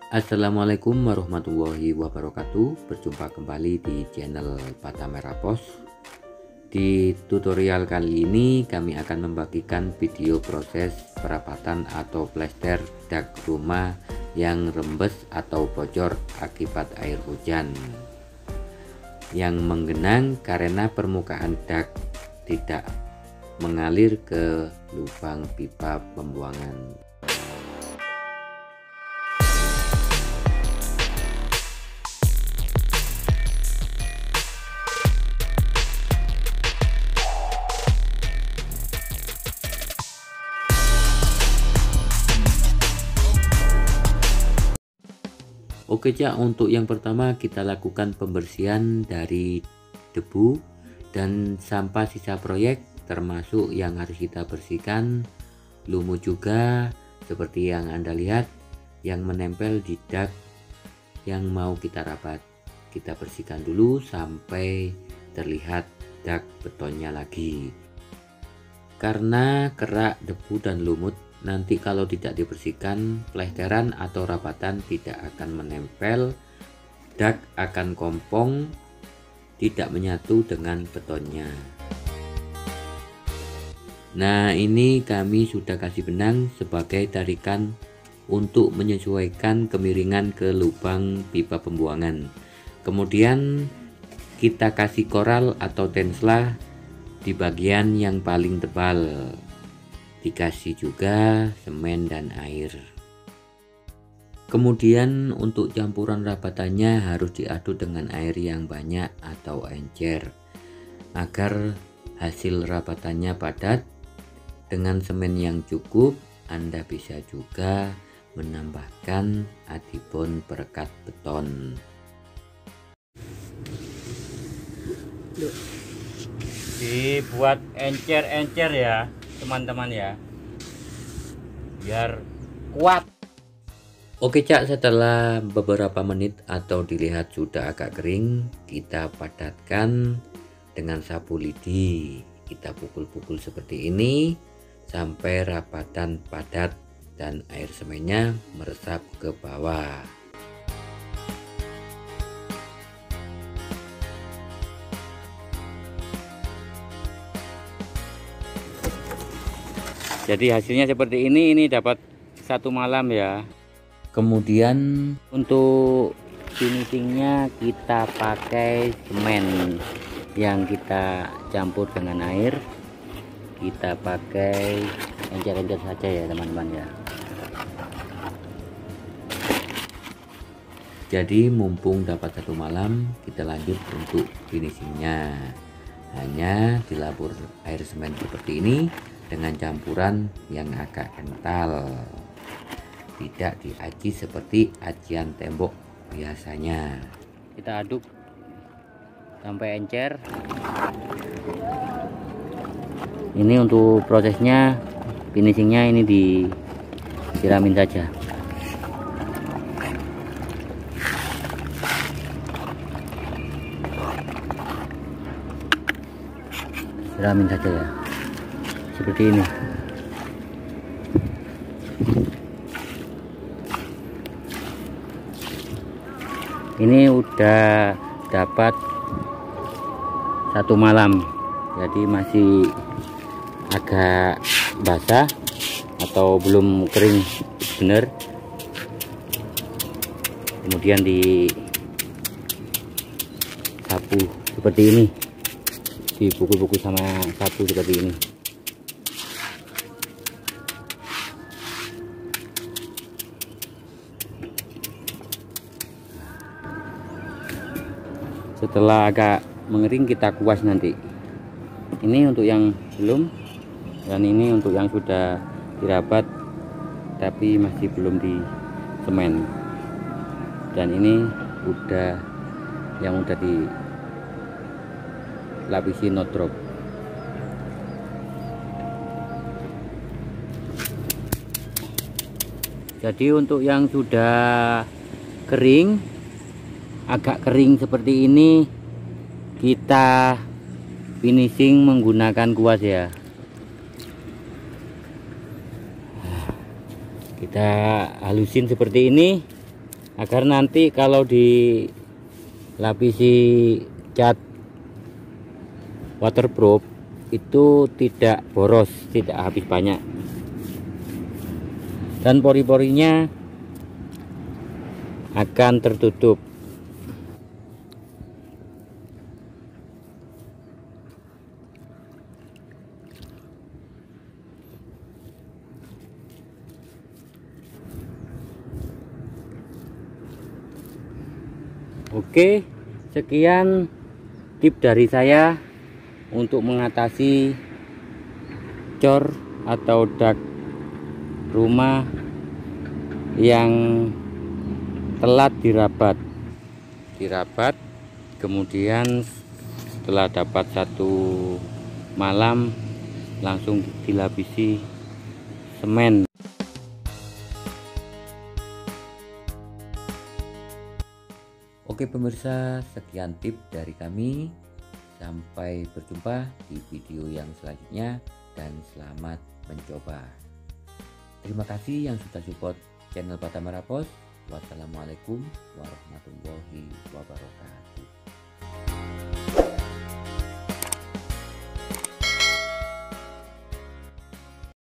Assalamualaikum warahmatullahi wabarakatuh. Berjumpa kembali di channel Bata Merah Pos. Di tutorial kali ini kami akan membagikan video proses perapatan atau plester dak rumah yang rembes atau bocor akibat air hujan yang menggenang karena permukaan dak tidak mengalir ke lubang pipa pembuangan. Oke Cak, untuk yang pertama kita lakukan pembersihan dari debu dan sampah sisa proyek, termasuk yang harus kita bersihkan, lumut juga seperti yang Anda lihat yang menempel di dak yang mau kita rapat. Kita bersihkan dulu sampai terlihat dak betonnya lagi, karena kerak, debu dan lumut nanti kalau tidak dibersihkan, plesteran atau rapatan tidak akan menempel, dak akan kompong, tidak menyatu dengan betonnya. Nah, ini kami sudah kasih benang sebagai tarikan untuk menyesuaikan kemiringan ke lubang pipa pembuangan. Kemudian kita kasih koral atau tenslah di bagian yang paling tebal. Dikasih juga semen dan air. Kemudian untuk campuran rapatannya harus diaduk dengan air yang banyak atau encer agar hasil rapatannya padat. Dengan semen yang cukup, Anda bisa juga menambahkan adibon perekat beton. Dibuat encer-encer ya teman-teman ya, biar kuat. Oke Cak, setelah beberapa menit atau dilihat sudah agak kering, kita padatkan dengan sapu lidi. Kita pukul-pukul seperti ini sampai rapatan padat dan air semennya meresap ke bawah. Jadi hasilnya seperti ini dapat 1 malam ya. Kemudian untuk finishingnya kita pakai semen yang kita campur dengan air. Kita pakai encer-encer saja ya teman-teman ya. jadi mumpung dapat 1 malam, kita lanjut untuk finishingnya. Hanya dilabur air semen seperti ini dengan campuran yang agak kental, tidak diaci seperti acian tembok biasanya. Kita aduk sampai encer. Ini untuk prosesnya, finishingnya ini disiramin saja. Siramin saja ya, seperti ini. Ini udah dapat 1 malam, jadi masih agak basah atau belum kering bener. Kemudian disapu seperti ini, dipukul-pukul sama sapu seperti ini. Setelah agak mengering kita kuas nanti. Ini untuk yang belum, dan ini untuk yang sudah dirapat tapi masih belum di semen. Dan ini udah yang udah dilapisi nut drop. Jadi untuk yang sudah kering, agak kering seperti ini, kita finishing menggunakan kuas ya. Kita halusin seperti ini agar nanti kalau dilapisi cat waterproof itu tidak boros, tidak habis banyak, dan pori-porinya akan tertutup. Oke, sekian tip dari saya untuk mengatasi cor atau dak rumah yang telat dirabat. Kemudian setelah dapat 1 malam langsung dilapisi semen. Oke pemirsa, sekian tip dari kami. Sampai berjumpa di video yang selanjutnya dan selamat mencoba. Terima kasih yang sudah support channel Batamara Pos. Wassalamualaikum warahmatullahi wabarakatuh.